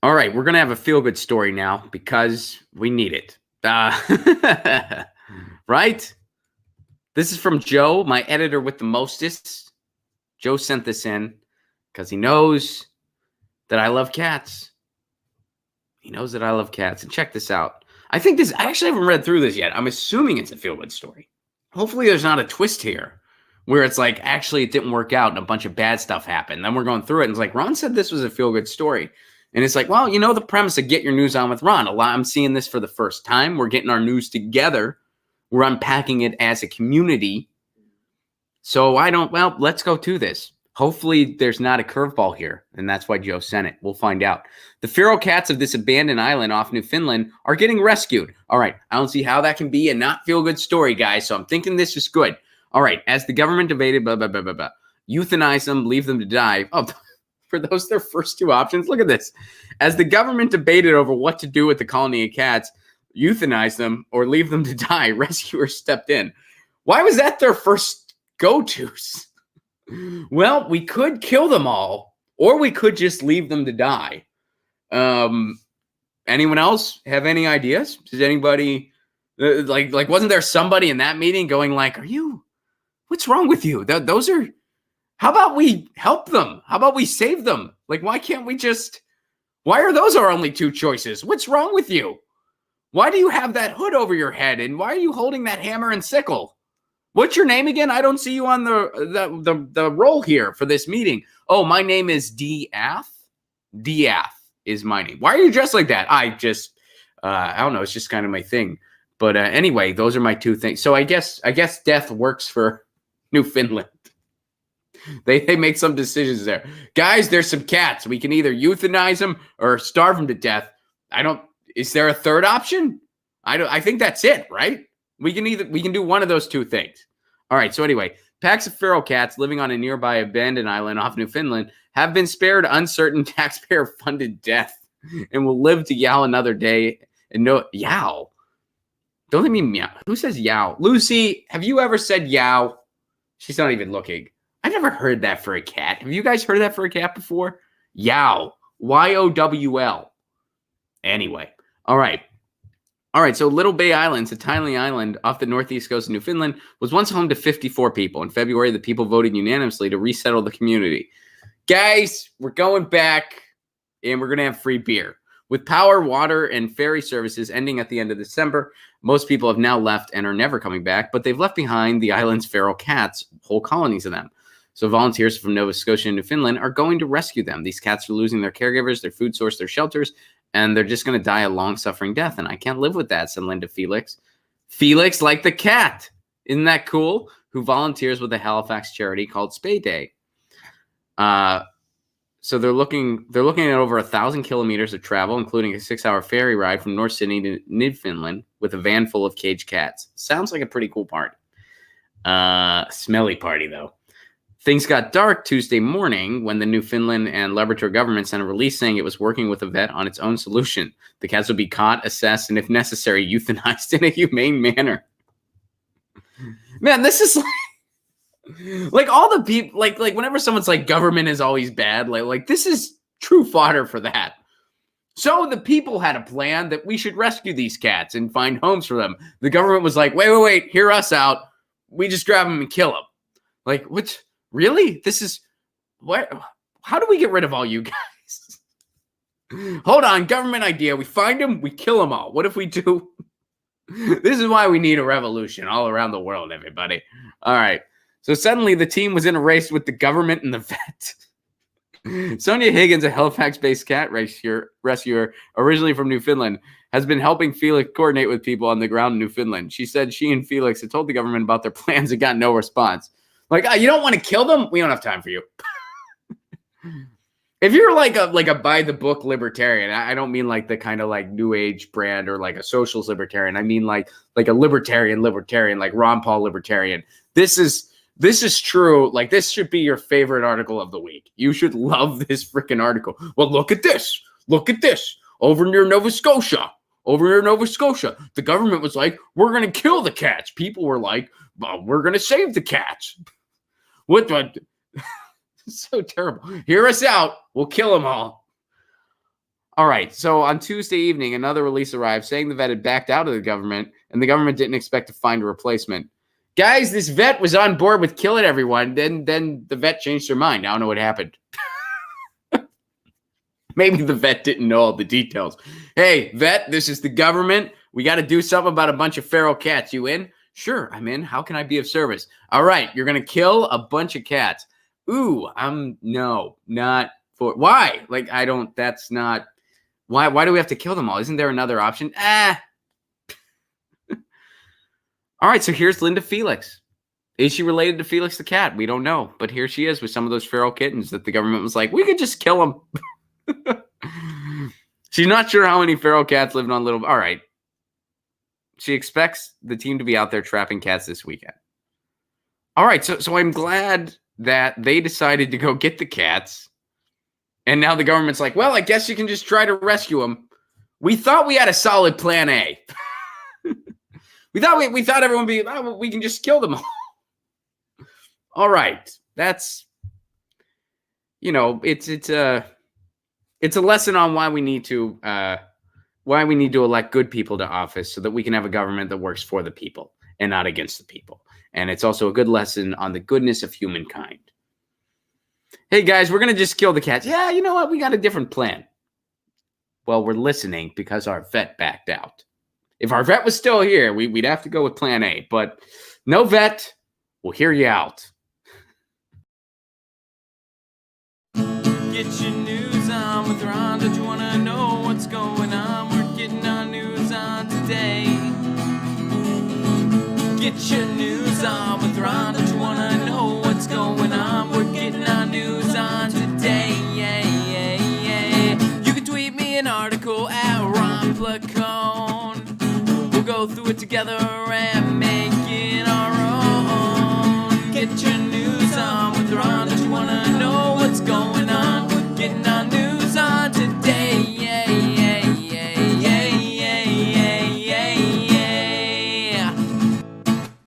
All right, we're going to have a feel-good story now because we need it. Right? This is from Joe, my editor with the mostest. Joe sent this in because he knows that I love cats. He knows that I love cats. And check this out. I actually haven't read through this yet. I'm assuming it's a feel-good story. Hopefully there's not a twist here where it's like, actually, it didn't work out and a bunch of bad stuff happened. Then we're going through it and it's like, Ron said this was a feel-good story. And it's like, well, you know, the premise of Get Your News On with Ron. I'm seeing this for the first time. We're getting our news together. We're unpacking it as a community. So let's go to this. Hopefully there's not a curveball here. And that's why Joe sent it. We'll find out. The feral cats of this abandoned island off Newfoundland are getting rescued. All right. I don't see how that can be a not feel good story, guys. So I'm thinking this is good. All right. As the government debated, euthanize them, leave them to die. Oh, for those their first two options. Look at this. As the government debated over what to do with the colony of cats, euthanize them or leave them to die, rescuers stepped in. Why was that their first go-tos? Well, we could kill them all, or we could just leave them to die. Anyone else have any ideas? Does anybody like wasn't there somebody in that meeting going like, what's wrong with you? How about we help them? How about we save them? Like, why are those our only two choices? What's wrong with you? Why do you have that hood over your head? And why are you holding that hammer and sickle? What's your name again? I don't see you on the roll here for this meeting. Oh, my name is Diath. Diath is my name. Why are you dressed like that? I don't know. It's just kind of my thing. But anyway, those are my two things. So I guess death works for Newfoundland. They make some decisions there. Guys, there's some cats. We can either euthanize them or starve them to death. Is there a third option? I think that's it, right? We can do one of those two things. All right. So anyway, packs of feral cats living on a nearby abandoned island off Newfoundland have been spared uncertain taxpayer-funded death and will live to yowl another day. And no, yow. Don't let me meow. Who says yow? Lucy, have you ever said yow? She's not even looking. I've never heard that for a cat. Have you guys heard that for a cat before? Yow. Y-O-W-L. Anyway. All right. So Little Bay Island's a tiny island off the northeast coast of Newfoundland, was once home to 54 people. In February, the people voted unanimously to resettle the community. Guys, we're going back, and we're going to have free beer. With power, water, and ferry services ending at the end of December, most people have now left and are never coming back, but they've left behind the island's feral cats, whole colonies of them. So volunteers from Nova Scotia and Newfoundland are going to rescue them. These cats are losing their caregivers, their food source, their shelters, and they're just going to die a long-suffering death. And I can't live with that, said Linda Felix. Felix, like the cat. Isn't that cool? Who volunteers with a Halifax charity called Spay Day. So they're looking at over 1,000 kilometers of travel, including a 6-hour ferry ride from North Sydney to Newfoundland with a van full of caged cats. Sounds like a pretty cool party. Smelly party, though. Things got dark Tuesday morning when the Newfoundland and Labrador government sent a release saying it was working with a vet on its own solution. The cats would be caught, assessed, and if necessary, euthanized in a humane manner. Man, this is like all the people, like whenever someone's like government is always bad, like this is true fodder for that. So the people had a plan that we should rescue these cats and find homes for them. The government was like, wait, hear us out. We just grab them and kill them. Like, what? Really? This is what? How do we get rid of all you guys? Hold on, government idea. We find them, we kill them all. What if we do? This is why we need a revolution all around the world, everybody. All right. So suddenly the team was in a race with the government and the vet. Sonia Higgins, a Halifax-based cat rescuer, originally from Newfoundland, has been helping Felix coordinate with people on the ground in Newfoundland. She said she and Felix had told the government about their plans and got no response. Like, you don't want to kill them? We don't have time for you. If you're like a by the book libertarian, I don't mean like the kind of like new age brand or like a socialist libertarian. I mean like a libertarian, like Ron Paul libertarian. This is true. Like, this should be your favorite article of the week. You should love this freaking article. Well, look at this. Over near Nova Scotia. The government was like, we're going to kill the cats. People were like, well, we're going to save the cats. What? So terrible. Hear us out. We'll kill them all. All right. So on Tuesday evening, another release arrived saying the vet had backed out of the government and the government didn't expect to find a replacement. Guys, this vet was on board with killing everyone. Then the vet changed her mind. I don't know what happened. Maybe the vet didn't know all the details. Hey, vet, this is the government. We got to do something about a bunch of feral cats. You in? Sure, I'm in. How can I be of service? All right, you're going to kill a bunch of cats. Ooh, no, not for, why? Like, I don't, that's not, why do we have to kill them all? Isn't there another option? All right, so here's Linda Felix. Is she related to Felix the cat? We don't know, but here she is with some of those feral kittens that the government was like, we could just kill them. She's not sure how many feral cats living on little. All right. She expects the team to be out there trapping cats this weekend. All right. So I'm glad that they decided to go get the cats. And now the government's like, well, I guess you can just try to rescue them. We thought we had a solid plan A. we thought everyone would be, oh, we can just kill them all. All right. That's, it's a lesson on why we need to elect good people to office so that we can have a government that works for the people and not against the people. And it's also a good lesson on the goodness of humankind. Hey guys, we're going to just kill the cats. Yeah, you know what? We got a different plan. Well, we're listening because our vet backed out. If our vet was still here, we'd have to go with plan A, but no vet, we'll hear you out. Get your news on with Ron. Don't you want to know what's going on? We're getting our news on today. Get your news on with Ron. Don't you want to know what's going on? We're getting our news on today. You can tweet me an article at Ron Placone. We'll go through it together and make it our own. Get your